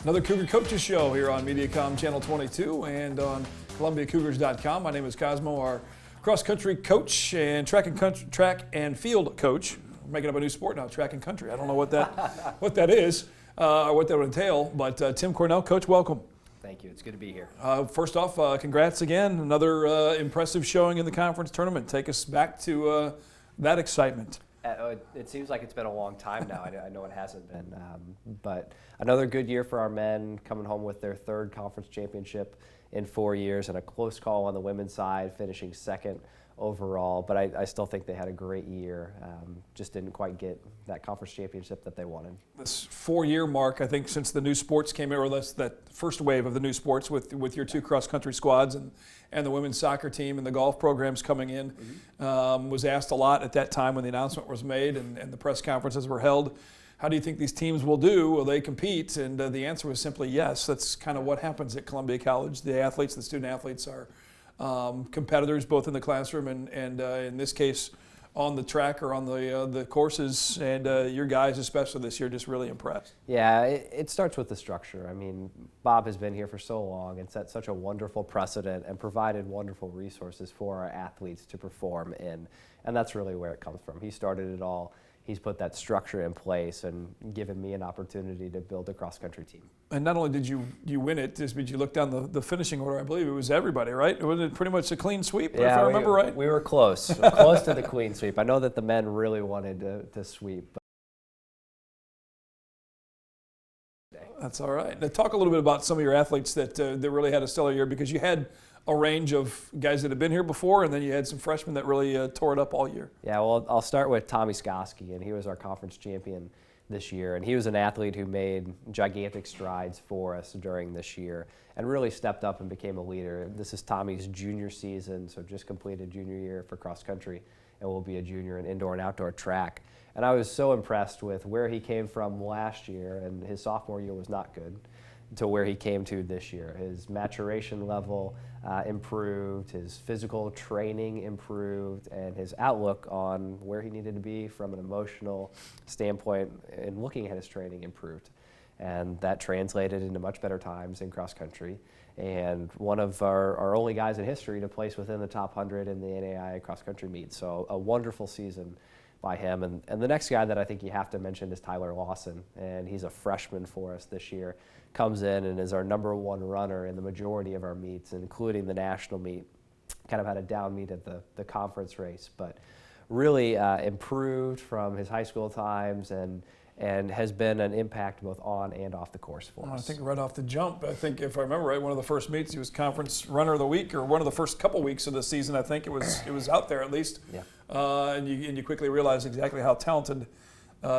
Another Cougar Coaches Show here on MediaCom Channel 22 and on ColumbiaCougars.com. My name is Cosmo, our cross-country coach and track and field coach. We're making up a new sport now, track and country. I don't know what that is or what that would entail, but Tim Cornell, Coach, welcome. Thank you. It's good to be here. First off, congrats again. Another impressive showing in the conference tournament. Take us back to that excitement. It seems like it's been a long time now. I know it hasn't been, but another good year for our men, coming home with their third conference championship in 4 years, and a close call on the women's side, finishing second overall. But I still think they had a great year. Just didn't quite get that conference championship that they wanted. This 4-year mark, I think, since the new sports came in, or that first wave of the new sports with your two cross-country squads and the women's soccer team and the golf programs coming in, was asked a lot at that time when the announcement was made and the press conferences were held. How do you think these teams will do? Will they compete? And the answer was simply yes. That's kind of what happens at Columbia College. The athletes, the student athletes are competitors both in the classroom and in this case on the track or on the courses, and your guys especially this year just really impressed. Yeah, it starts with the structure. I mean, Bob has been here for so long and set such a wonderful precedent and provided wonderful resources for our athletes to perform in, and that's really where it comes from. He started it all. He's put that structure in place and given me an opportunity to build a cross-country team. And not only did you win it, but you looked down the finishing order. I believe it was everybody, right? Wasn't it pretty much a clean sweep, if I remember right? We were close. Close to the clean sweep. I know that the men really wanted to sweep. That's all right. Now talk a little bit about some of your athletes that really had a stellar year, because you had a range of guys that have been here before, and then you had some freshmen that really tore it up all year. Yeah, well, I'll start with Tommy Skoski, and he was our conference champion this year, and he was an athlete who made gigantic strides for us during this year and really stepped up and became a leader. This is Tommy's junior season, so just completed junior year for cross country, and will be a junior in indoor and outdoor track. And I was so impressed with where he came from last year, and his sophomore year was not good, to where he came to this year. His maturation level improved, his physical training improved, and his outlook on where he needed to be from an emotional standpoint and looking at his training improved. And that translated into much better times in cross country. And one of our only guys in history to place within the top 100 in the NAIA cross country meet. So a wonderful season by him. And the next guy that I think you have to mention is Tyler Lawson, and he's a freshman for us this year. Comes in and is our #1 runner in the majority of our meets, including the national meet. Kind of had a down meet at the conference race, but really improved from his high school times and has been an impact both on and off the course for us. I think right off the jump, I think if I remember right, one of the first meets he was conference runner of the week, or one of the first couple weeks of the season. I think it was out there at least. Yeah. And you quickly realize exactly how talented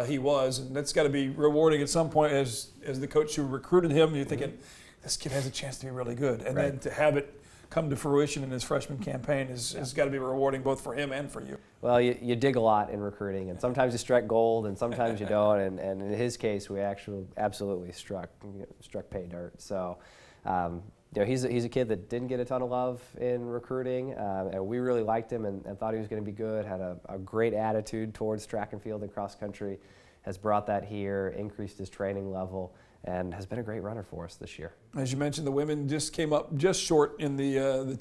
he was, and that's got to be rewarding at some point as the coach who recruited him. You're thinking, this kid has a chance to be really good, and then to have it come to fruition in his freshman campaign has got to be rewarding both for him and for you. Well, you dig a lot in recruiting, and sometimes you strike gold, and sometimes you don't. And in his case, we actually absolutely struck pay dirt. So. He's a kid that didn't get a ton of love in recruiting, and we really liked him and thought he was going to be good, had a great attitude towards track and field and cross country, has brought that here, increased his training level, and has been a great runner for us this year. As you mentioned, the women just came up just short in the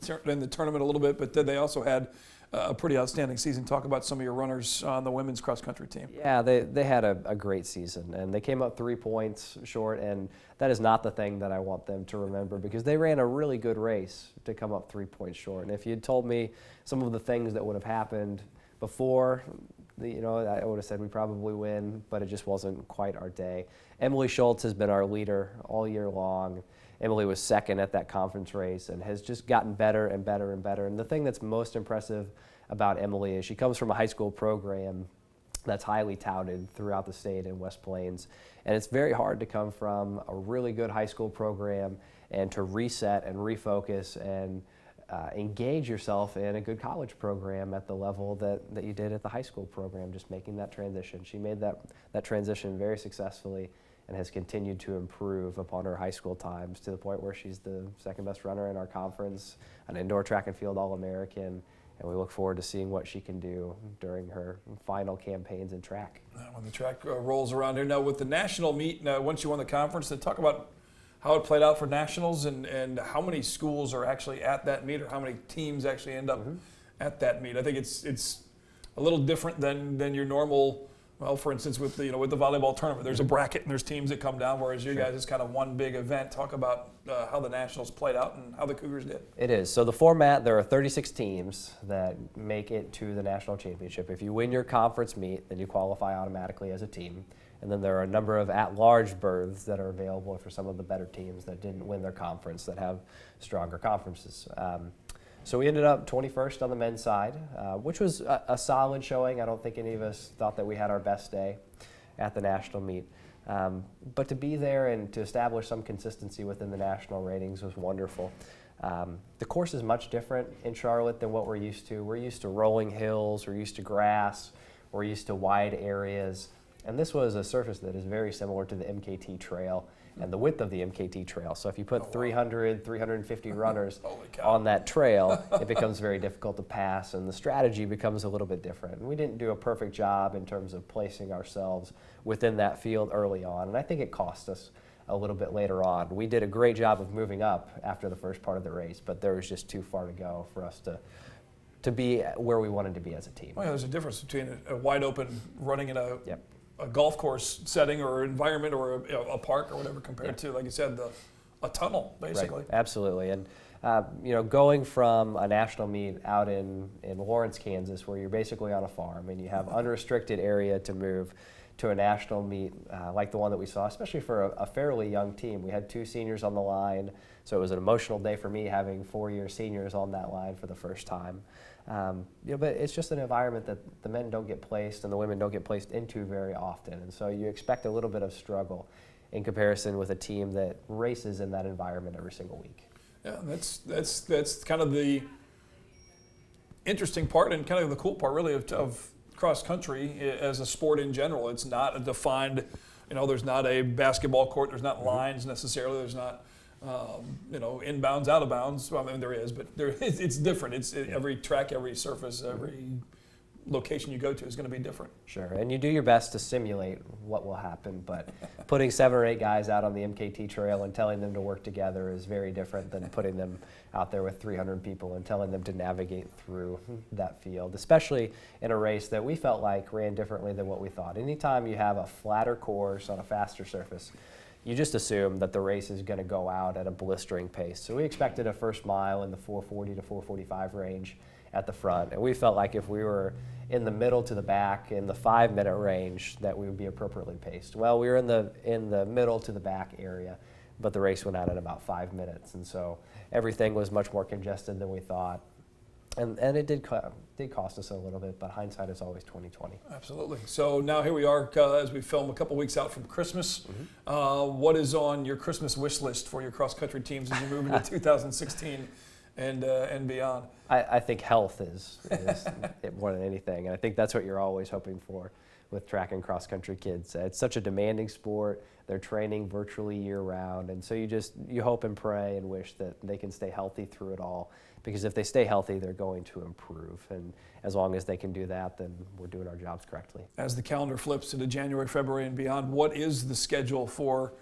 tournament a little bit, but they also had a pretty outstanding season. Talk about some of your runners on the women's cross-country team. Yeah, they had a great season, and they came up 3 points short, and that is not the thing that I want them to remember, because they ran a really good race to come up 3 points short. And if you'd told me some of the things that would have happened before, I would have said we probably win, but it just wasn't quite our day. Emily Schultz has been our leader all year long. Emily was second at that conference race and has just gotten better and better and better. And the thing that's most impressive about Emily is she comes from a high school program that's highly touted throughout the state in West Plains. And it's very hard to come from a really good high school program and to reset and refocus and engage yourself in a good college program at the level that you did at the high school program, just making that transition. She made that transition very successfully and has continued to improve upon her high school times to the point where she's the second best runner in our conference, an indoor track and field All-American, and we look forward to seeing what she can do during her final campaigns in track. When the track rolls around here. Now with the national meet, once you won the conference, then talk about how it played out for nationals and how many schools are actually at that meet, or how many teams actually end up at that meet. I think it's a little different than your normal. Well, for instance, with the with the volleyball tournament, there's a bracket and there's teams that come down, whereas you guys it's kind of one big event. Talk about how the nationals played out and how the Cougars did. It is. So the format, there are 36 teams that make it to the national championship. If you win your conference meet, then you qualify automatically as a team. And then there are a number of at-large berths that are available for some of the better teams that didn't win their conference, that have stronger conferences. So we ended up 21st on the men's side, which was a solid showing. I don't think any of us thought that we had our best day at the national meet. But to be there and to establish some consistency within the national ratings was wonderful. The course is much different in Charlotte than what we're used to. We're used to rolling hills, we're used to grass, we're used to wide areas. And this was a surface that is very similar to the MKT trail and the width of the MKT trail. So if you put 300, 350 runners on that trail, it becomes very difficult to pass, and the strategy becomes a little bit different. And we didn't do a perfect job in terms of placing ourselves within that field early on, and I think it cost us a little bit later on. We did a great job of moving up after the first part of the race, but there was just too far to go for us to be where we wanted to be as a team. Well, yeah, there's a difference between a wide open running in a golf course setting or environment or a park or whatever compared to, like you said, a tunnel, basically. Right. Absolutely. And going from a national meet out in Lawrence, Kansas, where you're basically on a farm and you have unrestricted area to move, to a national meet like the one that we saw, especially for a fairly young team. We had 2 seniors on the line, so it was an emotional day for me having 4-year seniors on that line for the first time. But it's just an environment that the men don't get placed and the women don't get placed into very often, and so you expect a little bit of struggle in comparison with a team that races in that environment every single week. Yeah, that's kind of the interesting part and kind of the cool part, really, of cross country as a sport in general. It's not a defined, there's not a basketball court, there's not lines necessarily, there's not inbounds, out of bounds. Well, I mean, there is, but it's different. It's every track, every surface, every location you go to is going to be different. Sure, and you do your best to simulate what will happen, but putting 7 or 8 guys out on the MKT trail and telling them to work together is very different than putting them out there with 300 people and telling them to navigate through that field, especially in a race that we felt like ran differently than what we thought. Anytime you have a flatter course on a faster surface, you just assume that the race is going to go out at a blistering pace. So we expected a first mile in the 440 to 445 range at the front, and we felt like if we were in the middle to the back in the 5-minute range that we would be appropriately paced. Well, we were in the middle to the back area, but the race went out in about 5 minutes, and so everything was much more congested than we thought. And it did cost us a little bit, but hindsight is always 20/20. Absolutely. So now here we are as we film a couple weeks out from Christmas. What is on your Christmas wish list for your cross-country teams as you move into 2016 and beyond? I think health is more than anything, and I think that's what you're always hoping for with track and cross-country kids. It's such a demanding sport. They're training virtually year-round, and so you hope and pray and wish that they can stay healthy through it all, because if they stay healthy, they're going to improve, and as long as they can do that, then we're doing our jobs correctly. As the calendar flips into January, February, and beyond, what is the schedule for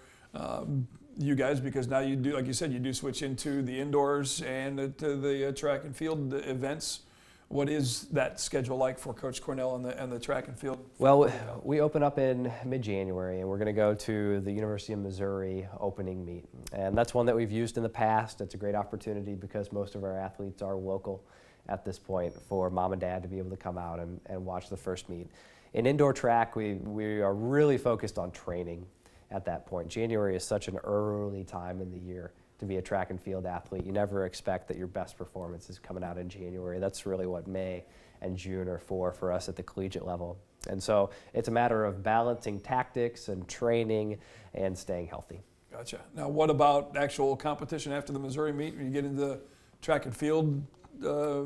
you guys? Because now you do, like you said, you do switch into the indoors and the track and field events. What is that schedule like for Coach Cornell and the track and field? Well, we open up in mid-January, and we're going to go to the University of Missouri opening meet. And that's one that we've used in the past. It's a great opportunity because most of our athletes are local at this point for mom and dad to be able to come out and watch the first meet. In indoor track, we are really focused on training at that point. January is such an early time in the year to be a track and field athlete. You never expect that your best performance is coming out in January. That's really what May and June are for us at the collegiate level. And so it's a matter of balancing tactics and training and staying healthy. Gotcha. Now what about actual competition after the Missouri meet? When you get into track and field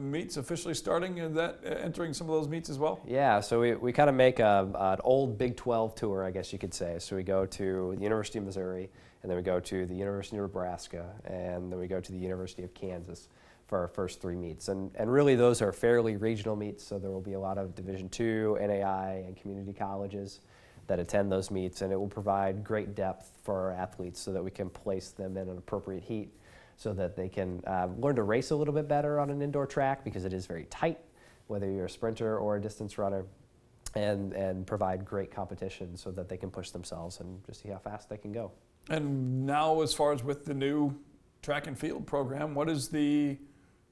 meets officially starting, and entering some of those meets as well? Yeah, so we kind of make an old Big 12 tour, I guess you could say. So we go to the University of Missouri, and then we go to the University of Nebraska, and then we go to the University of Kansas for our first 3 meets. And really those are fairly regional meets, so there will be a lot of Division II, NAI, and community colleges that attend those meets, and it will provide great depth for our athletes so that we can place them in an appropriate heat so that they can learn to race a little bit better on an indoor track, because it is very tight, whether you're a sprinter or a distance runner, and provide great competition so that they can push themselves and just see how fast they can go. And now, as far as with the new track and field program, what is the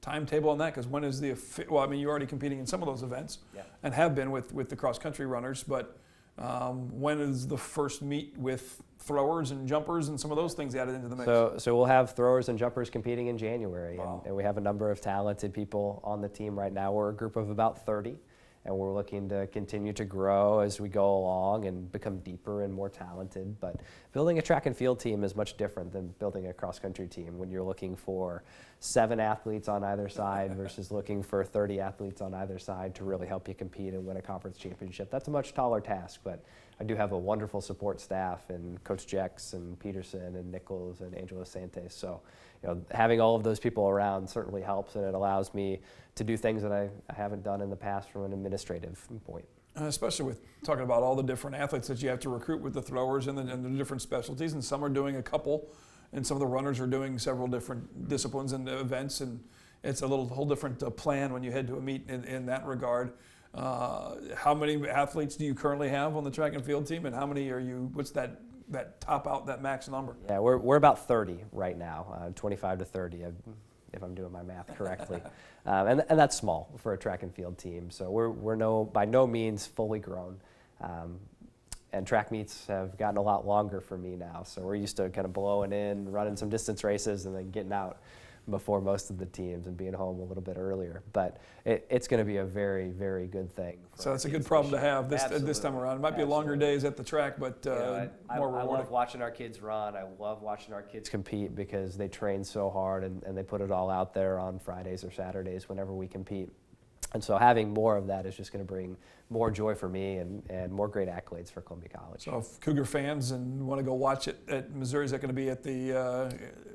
timetable on that? Because when is well, I mean, you're already competing in some of those events, Yeah. and have been with the cross-country runners, but when is the first meet with throwers and jumpers and some of those things added into the mix? So we'll have throwers and jumpers competing in January, Wow. and we have a number of talented people on the team right now. We're a group of about 30, and we're looking to continue to grow as we go along and become deeper and more talented. But building a track and field team is much different than building a cross-country team when you're looking for 7 athletes on either side versus looking for 30 athletes on either side to really help you compete and win a conference championship. That's a much taller task, but I do have a wonderful support staff, and Coach Jex and Peterson and Nichols and Angela Santes. So, having all of those people around certainly helps, and it allows me to do things that I haven't done in the past from an administrative point. Especially with talking about all the different athletes that you have to recruit with the throwers and the different specialties, and some are doing a couple, and some of the runners are doing several different disciplines and events, and it's a whole different plan when you head to a meet in that regard. How many athletes do you currently have on the track and field team, and how many are you? What's that top out, that max number? Yeah, we're about 30 right now, 25 to 30. If I'm doing my math correctly, and that's small for a track and field team. So we're by no means fully grown, and track meets have gotten a lot longer for me now. So we're used to kind of blowing in, running some distance races, and then getting out before most of the teams and being home a little bit earlier. But it's going to be a very, very good thing. So that's a good problem to have this time around. It might be longer days at the track, but I more rewarding. love watching our kids run. I love watching our kids compete because they train so hard, and they put it all out there on Fridays or Saturdays whenever we compete. And so having more of that is just going to bring more joy for me and more great accolades for Columbia College. So if Cougar fans and want to go watch it at Missouri, is that going to be at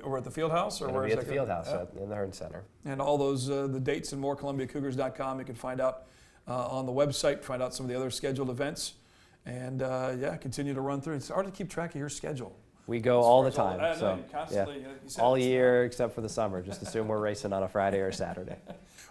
over at the field house? Or where is at that the field house in the Hearn Center. And all those, the dates and more, ColumbiaCougars.com. You can find out on the website, find out some of the other scheduled events. And continue to run through. It's hard to keep track of your schedule. We go all the time. I know, you constantly, you said all it's year except for the summer. Just assume we're racing on a Friday or Saturday.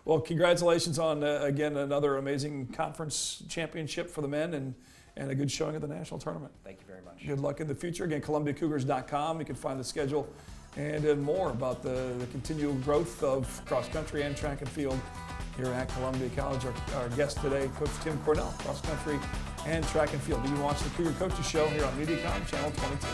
Well, congratulations on, again, another amazing conference championship for the men and a good showing at the national tournament. Thank you very much. Good luck in the future. Again, ColumbiaCougars.com. You can find the schedule and more about the continual growth of cross country and track and field here at Columbia College. Our guest today, Coach Tim Cornell, cross country and track and field. You can watch the Cougar Coaches Show here on MediaCom Channel 22.